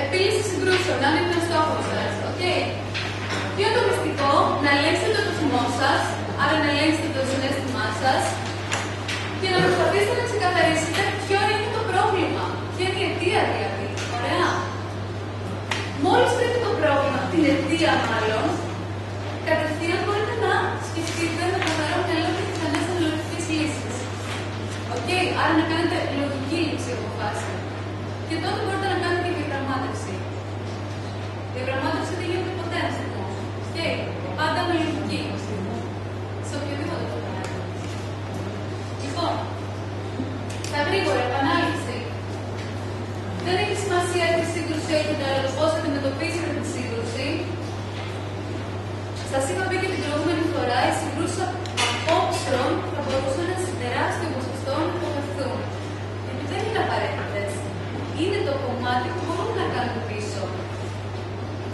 Επίλυση συγκρούσεων, αν είναι ο στόχος σας. Okay. Ποιο είναι το μυστικό? Να ελέγξετε το θυμό σας, άρα να ελέγξετε το συναίσθημά σας και να προσπαθήσετε να ξεκαθαρίσετε ποιο είναι το πρόβλημα. Ποια είναι η αιτία δηλαδή. Ωραία. Μόλις βρείτε το πρόβλημα, την αιτία μάλλον, κατευθείαν μπορείτε να σκεφτείτε με καθαρό μυαλό και πιθανές αναλογικές λύσεις. Okay. Άρα να κάνετε λογική λήψη αποφάσεων. Και τότε μπορείτε να κάνετε και διαπραγμάτευση. Διαπραγμάτευση δεν γίνεται ποτέ ένας θυμός. Okay. Πάντα με λογική. Σε οποιοδήποτε τομέα. Λοιπόν, στα γρήγορα, επανάληψη. Δεν έχει σημασία τι σύγκρουση έχετε, αλλά το πώς αντιμετωπίσετε τη σύγκρουση. Σας είχα πει και την προηγούμενη φορά, οι συγκρούσεις απόψεων θα μπορούσαν σε τεράστιο ποσοστό να αποφευθούν. Γιατί δεν είναι απαραίτητες. Είναι το κομμάτι που μπορούμε να κάνουμε πίσω.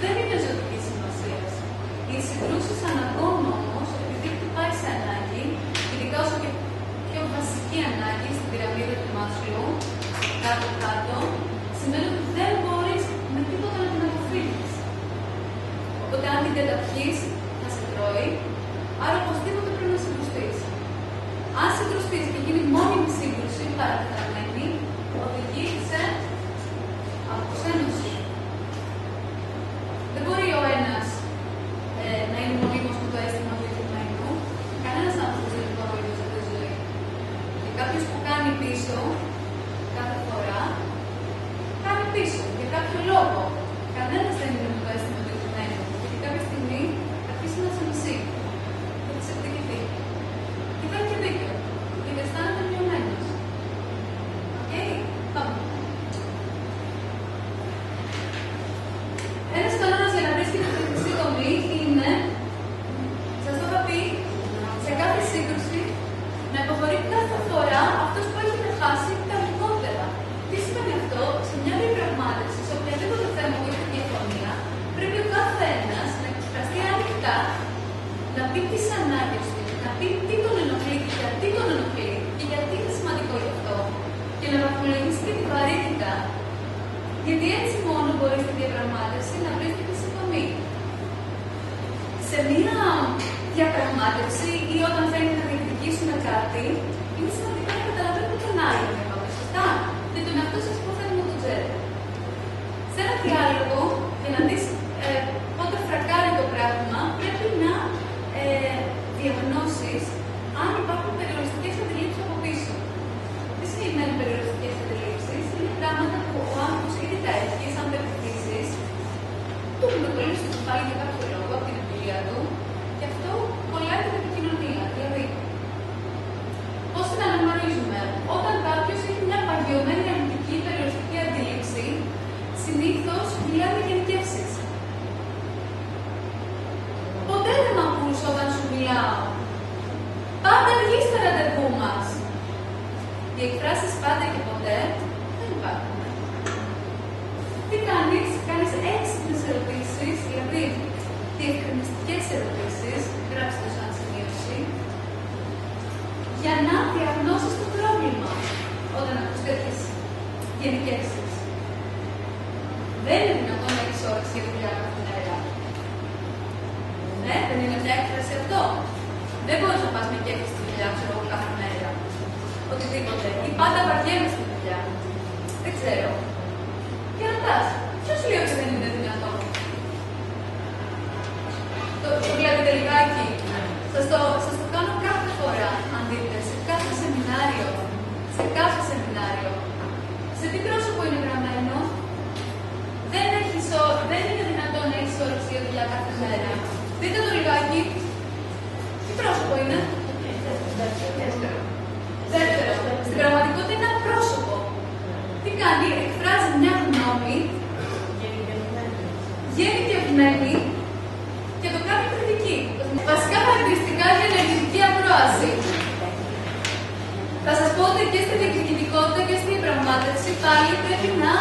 Δεν είναι ζωτική σημασία. Οι συγκρούσεις αναγκών όμως, επειδή χτυπάει σε ανάγκη, ειδικά όσο και πιο βασική ανάγκη στην πυραμίδα του Μάσλου, κάτω-κάτω, σημαίνει ότι δεν μπορείς με τίποτα να την αποφύγεις. Οπότε, αν την καταπιείς, θα σε τρώει, άρα οπωσδήποτε πρέπει να συγκρουστείς. Αν συγκρουστείς και γίνει μόνιμη σύγκρουση, παρατεταμένη, οδηγεί σε αποξένωση. Δεν μπορεί ο ένας να είναι μονίμως με το αίσθημα του ηθοποιημένου. Κανένας άνθρωπος δεν είναι μονίμως σε αυτή τη ζωή. Και κάποιος που κάνει πίσω, κάθε φορά, κάνει πίσω. Για κάποιο λόγο. Κανένας δεν είναι με το αίσθημα του ηθοποιημένου. Γιατί κάποια στιγμή θα αρχίσει να σε μισεί. Θα σε εκδικηθεί. Και θα έχει και δίκιο. Γιατί αισθάνεται μειωμένος. Okay. Πάμε. Ένας κανόνας για να βρίσκεται στη χρυσή τομή είναι, σας το είχα πει, σε κάθε σύγκρουση να υποχωρεί κάθε φορά αυτός που έχετε χάσει τα λιγότερα. Τι σημαίνει αυτό? Σε μια διαπραγμάτευση, σε οποιαδήποτε θέμα που έχετε διαφωνία, πρέπει ο καθένας να εκφραστεί ανοιχτά, να πει τις ανάγκες του, να πει τι τον ενοχλεί και γιατί τον ενοχλεί και γιατί είναι σημαντικό γι' αυτό. Και να βαθμολογήσει και την βαρύτητα. Γιατί έτσι μόνο μπορεί στη διαπραγμάτευση να βρίσκεται συμφωνή. Σε μία διαπραγμάτευση ή όταν θέλει να διεκδικήσουμε κάτι, είναι σημαντικό να καταλαβαίνετε τον άλλον. Σωστά. Και τον εαυτό σας που θέλει να το ξέρετε. Σε ένα διάλογο, για να δεις πότε φρακάρει το πράγμα, πρέπει να διαγνώσεις αν υπάρχουν περιοριστικές αντιλήψεις από πίσω. Τι σημαίνει περιοριστικές αντιλήψεις? Είναι πράγματα που ο άνθρωπος ήδη τα έχει, σαν πεποιθήσεις, του έχουν κολλήσει στο κεφάλι για κάποιο λόγο από την εμπειρία του, και αυτό κολλάει την επικοινωνία. Δηλαδή, πώς την αναγνωρίζουμε? Όταν κάποιος έχει μια παγιωμένη αρνητική περιοριστική αντίληψη, συνήθως μιλάει με γενικεύσεις. Ποτέ δεν μ' ακούς όταν σου μιλάω. Πάντα αργείς στα ραντεβού μας. Οι εκφράσεις πάντα και ποτέ δεν υπάρχουν. Τι κάνεις? Κάνεις έξυπνες ερωτήσεις, δηλαδή διευκρινιστικές ερωτήσεις, γράψτε το σαν σημείωση, για να διαγνώσεις το πρόβλημα όταν ακούς τέτοιες γενικεύσεις. Δεν είναι δυνατόν να έχεις όρεξη για δουλειά κάθε μέρα. Ναι, δεν είναι μια έκφραση αυτό. Δεν μπορείς να πας με κέφι στη δουλειά, ξέρω εγώ, κάθε μέρα. Οτιδήποτε. Ή πάντα βαριέμαι στη δουλειά. Δεν ξέρω. Και ρωτάς, ποιος λέει ότι δεν είναι δυνατόν? Το βλέπετε λιγάκι. Σας το κάνω κάθε φορά, αν δείτε, σε κάθε σεμινάριο. Σε κάθε σεμινάριο. Σε τι πρόσωπο είναι γραμμένο? Δεν είναι δυνατόν να έχεις όρεξη για δουλειά κάθε μέρα. Δείτε το λιγάκι. Τι πρόσωπο είναι? Δεύτερο. Στην πραγματικότητα είναι ένα πρόσωπο. Τι κάνει? Εκφράζει μια γνώμη γενικευμένη και το κάνει κριτική. Βασικά χαρακτηριστικά για ενεργητική ακρόαση. Θα σας πω ότι και στη διεκδικητικότητα και στη διαπραγμάτευση πάλι πρέπει να